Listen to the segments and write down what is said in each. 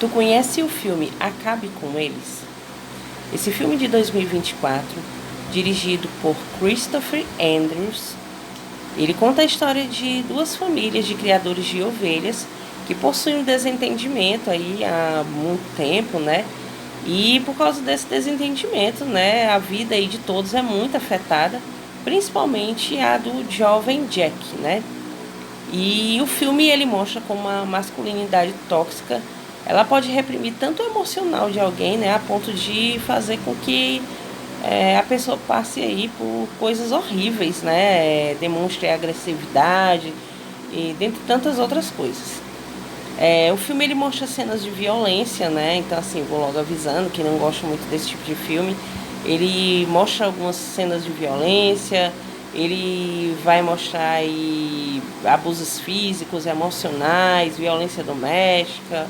Tu conhece o filme Acabe com Eles? Esse filme de 2024, dirigido por Christopher Andrews, ele conta a história de duas famílias de criadores de ovelhas que possuem um desentendimento aí há muito tempo, né? E por causa desse desentendimento, né, a vida aí de todos é muito afetada, principalmente a do jovem Jack, né? E o filme ele mostra como a masculinidade tóxica, ela pode reprimir tanto o emocional de alguém, né, a ponto de fazer com que a pessoa passe aí por coisas horríveis, né, demonstre agressividade e dentre tantas outras coisas. O filme ele mostra cenas de violência, né? Então assim, vou logo avisando que não gosto muito desse tipo de filme. Ele mostra algumas cenas de violência, ele vai mostrar aí abusos físicos, emocionais, violência doméstica,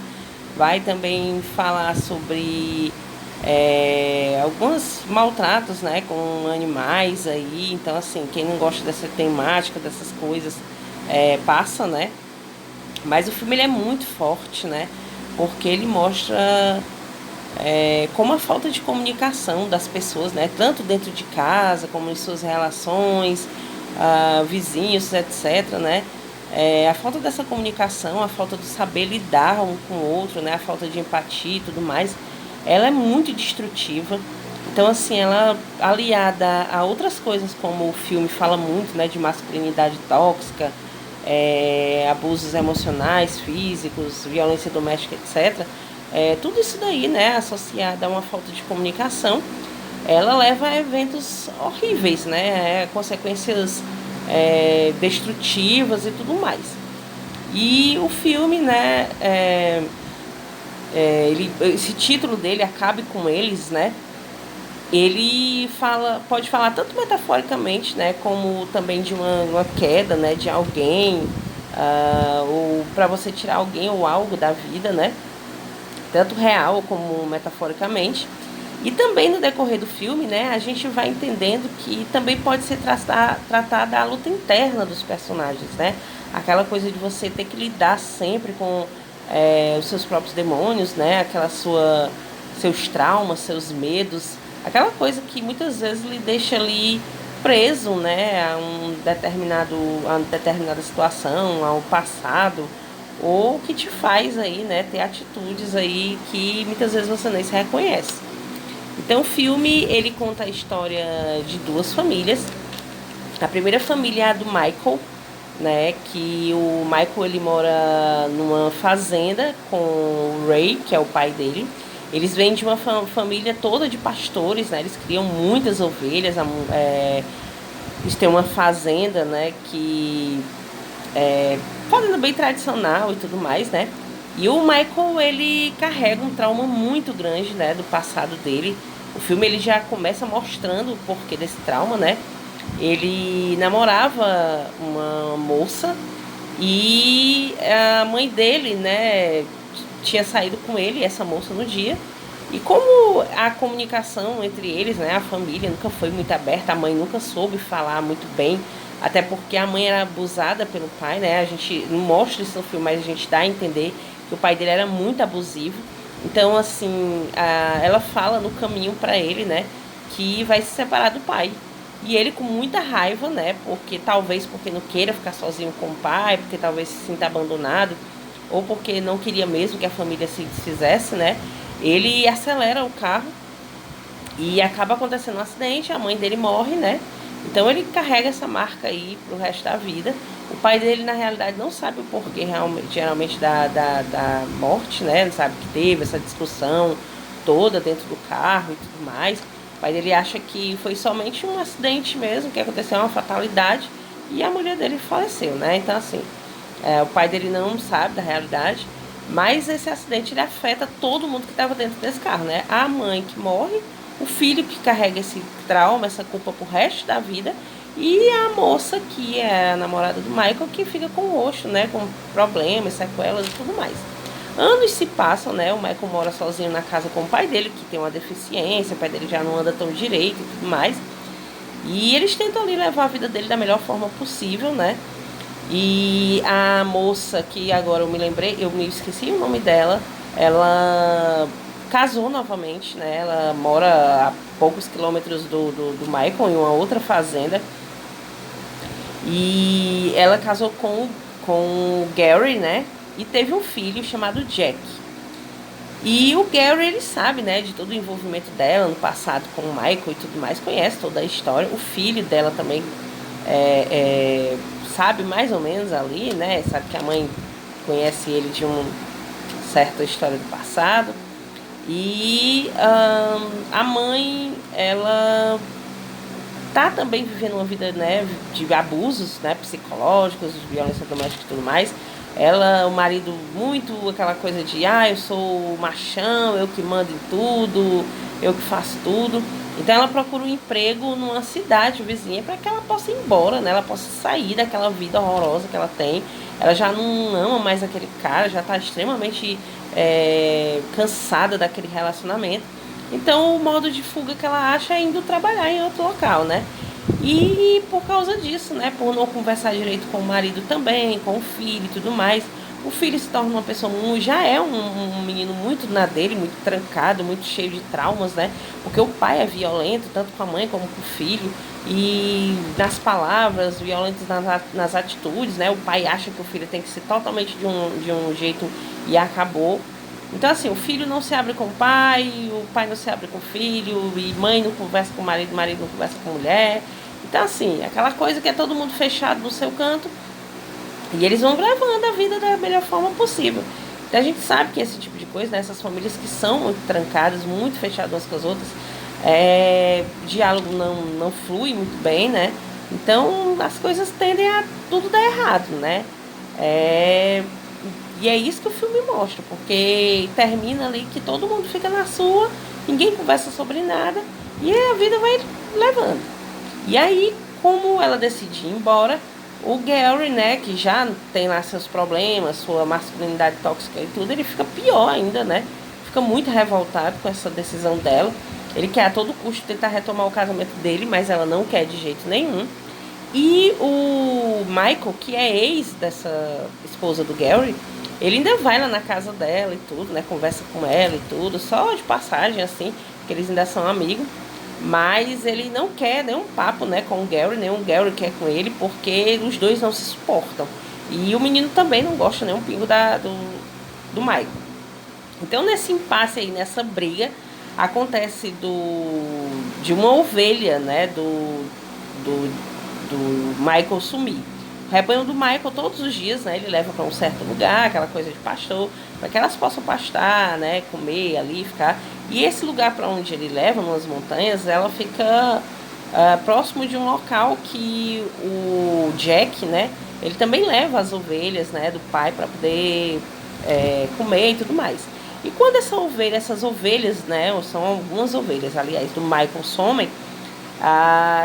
vai também falar sobre alguns maltratos, né, com animais aí. Então assim, quem não gosta dessa temática, dessas coisas, passa, né? Mas o filme ele é muito forte, né? Porque ele mostra como a falta de comunicação das pessoas, né? Tanto dentro de casa, como em suas relações, vizinhos, etc., né? A falta dessa comunicação, a falta de saber lidar um com o outro, né? A falta de empatia e tudo mais, ela é muito destrutiva. Então, assim, ela aliada a outras coisas, como o filme fala muito, né? De masculinidade tóxica, abusos emocionais, físicos, violência doméstica, etc. Tudo isso daí, né, associado a uma falta de comunicação, ela leva a eventos horríveis, né, consequências destrutivas e tudo mais. E o filme, né, esse título dele, Acabe com Eles, né, ele pode falar tanto metaforicamente, né, como também de uma queda, né, de alguém, ou para você tirar alguém ou algo da vida, né, tanto real como metaforicamente. E também no decorrer do filme, né, a gente vai entendendo que também pode ser tratada a luta interna dos personagens, né, aquela coisa de você ter que lidar sempre com os seus próprios demônios, né, seus traumas, seus medos, aquela coisa que muitas vezes lhe deixa ali preso, né, a uma determinada situação, ao passado, ou que te faz aí, né, ter atitudes aí que muitas vezes você nem se reconhece. Então o filme, ele conta a história de duas famílias. A primeira família é a do Michael, né, que o Michael ele mora numa fazenda com o Ray, que é o pai dele. Eles vêm de uma família toda de pastores, né? Eles criam muitas ovelhas. Eles têm uma fazenda, né? Fazenda bem tradicional e tudo mais, né? E o Michael, ele carrega um trauma muito grande, né? Do passado dele. O filme, ele já começa mostrando o porquê desse trauma, né? Ele namorava uma moça e a mãe dele, né, tinha saído com ele, essa moça, no dia. E como a comunicação entre eles, né, a família nunca foi muito aberta, a mãe nunca soube falar muito bem, até porque a mãe era abusada pelo pai, né? A gente não mostra isso no filme, mas a gente dá a entender que o pai dele era muito abusivo. Então, assim, ela fala no caminho para ele, né, que vai se separar do pai. E ele com muita raiva, né? Porque não queira ficar sozinho com o pai, porque talvez se sinta abandonado, ou porque não queria mesmo que a família se desfizesse, né? Ele acelera o carro e acaba acontecendo um acidente, a mãe dele morre, né? Então ele carrega essa marca aí pro resto da vida. O pai dele, na realidade, não sabe o porquê realmente, geralmente da morte, né? Não sabe que teve essa discussão toda dentro do carro e tudo mais. O pai dele acha que foi somente um acidente mesmo, que aconteceu uma fatalidade e a mulher dele faleceu, né? Então, assim, o pai dele não sabe da realidade, mas esse acidente ele afeta todo mundo que estava dentro desse carro, né? A mãe que morre, o filho que carrega esse trauma, essa culpa pro resto da vida, e a moça que é a namorada do Michael, que fica com o rosto, né? Com problemas, sequelas e tudo mais. Anos se passam, né? O Michael mora sozinho na casa com o pai dele, que tem uma deficiência, o pai dele já não anda tão direito e tudo mais. E eles tentam ali levar a vida dele da melhor forma possível, né? E a moça que agora eu me esqueci o nome dela, ela casou novamente, né? Ela mora a poucos quilômetros do Michael, em uma outra fazenda. E ela casou com o Gary, né? E teve um filho chamado Jack. E o Gary, ele sabe, né, de todo o envolvimento dela no passado com o Michael e tudo mais, conhece toda a história. O filho dela também sabe mais ou menos ali, né? Sabe que a mãe conhece ele de uma certa história do passado. E a mãe, ela tá também vivendo uma vida, né, de abusos, né, psicológicos, de violência doméstica e tudo mais. Ela, o marido, muito aquela coisa de, eu sou o machão, eu que mando em tudo, eu que faço tudo. Então ela procura um emprego numa cidade vizinha para que ela possa ir embora, né? Ela possa sair daquela vida horrorosa que ela tem. Ela já não ama mais aquele cara, já está extremamente cansada daquele relacionamento. Então o modo de fuga que ela acha é indo trabalhar em outro local, né? E por causa disso, né? Por não conversar direito com o marido também, com o filho e tudo mais. O filho se torna uma pessoa já é um menino muito na dele, muito trancado, muito cheio de traumas, né? Porque o pai é violento, tanto com a mãe como com o filho. E nas palavras, violentos nas atitudes, né? O pai acha que o filho tem que ser totalmente de um jeito e acabou. Então, assim, o filho não se abre com o pai não se abre com o filho, e mãe não conversa com o marido não conversa com a mulher. Então, assim, aquela coisa que é todo mundo fechado no seu canto, e eles vão levando a vida da melhor forma possível. Então, a gente sabe que esse tipo de coisa, né, essas famílias que são muito trancadas, muito fechadas umas com as outras, o diálogo não flui muito bem, né? Então, as coisas tendem a tudo dar errado, né? E é isso que o filme mostra, porque termina ali que todo mundo fica na sua, ninguém conversa sobre nada e a vida vai levando. E aí, como ela decide ir embora, o Gary, né, que já tem lá seus problemas, sua masculinidade tóxica e tudo, ele fica pior ainda, né? Fica muito revoltado com essa decisão dela. Ele quer a todo custo tentar retomar o casamento dele, mas ela não quer de jeito nenhum. E o Michael, que é ex dessa esposa do Gary, ele ainda vai lá na casa dela e tudo, né? Conversa com ela e tudo, só de passagem, assim, porque eles ainda são amigos. Mas ele não quer nenhum papo, né, com o Gary, nem o Gary quer com ele, porque os dois não se suportam. E o menino também não gosta nem um pingo do Michael. Então, nesse impasse aí, nessa briga, acontece de uma ovelha, né, do Michael sumir. O rebanho do Michael, todos os dias, né, ele leva para um certo lugar, aquela coisa de pastor, para que elas possam pastar, né, comer ali, ficar. E esse lugar para onde ele leva, nas montanhas, ela fica próximo de um local que o Jack, né, ele também leva as ovelhas, né, do pai para poder comer e tudo mais. E quando essas ovelhas, né, são algumas ovelhas, aliás, do Michael somem,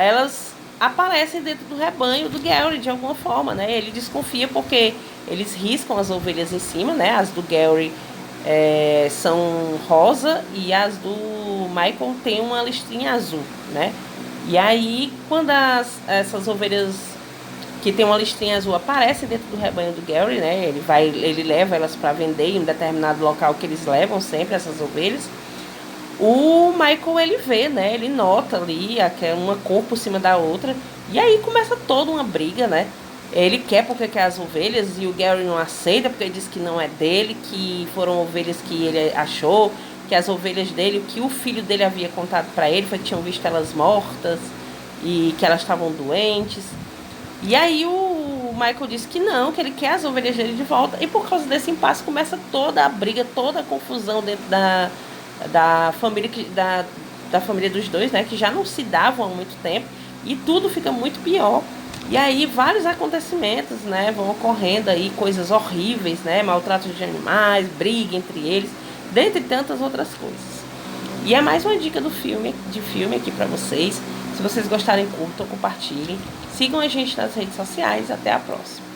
elas aparecem dentro do rebanho do Gary de alguma forma, né? Ele desconfia porque eles riscam as ovelhas em cima, né? As do Gary são rosa e as do Michael tem uma listrinha azul, né? E aí, quando essas ovelhas que tem uma listrinha azul aparecem dentro do rebanho do Gary, né? Ele leva elas para vender em um determinado local que eles levam sempre essas ovelhas. O Michael, ele vê, né? Ele nota ali uma cor por cima da outra. E aí começa toda uma briga, né? Ele quer porque quer as ovelhas e o Gary não aceita porque ele diz que não é dele, que foram ovelhas que ele achou, que as ovelhas dele, que o filho dele havia contado para ele, foi que tinham visto elas mortas e que elas estavam doentes. E aí o Michael disse que não, que ele quer as ovelhas dele de volta. E por causa desse impasse começa toda a briga, toda a confusão dentro da família da família dos dois, né, que já não se davam há muito tempo, e tudo fica muito pior. E aí vários acontecimentos, né, vão ocorrendo aí, coisas horríveis, né, maltrato de animais, briga entre eles, dentre tantas outras coisas. E é mais uma dica de filme aqui para vocês. Se vocês gostarem, curtam, compartilhem. Sigam a gente nas redes sociais. Até a próxima.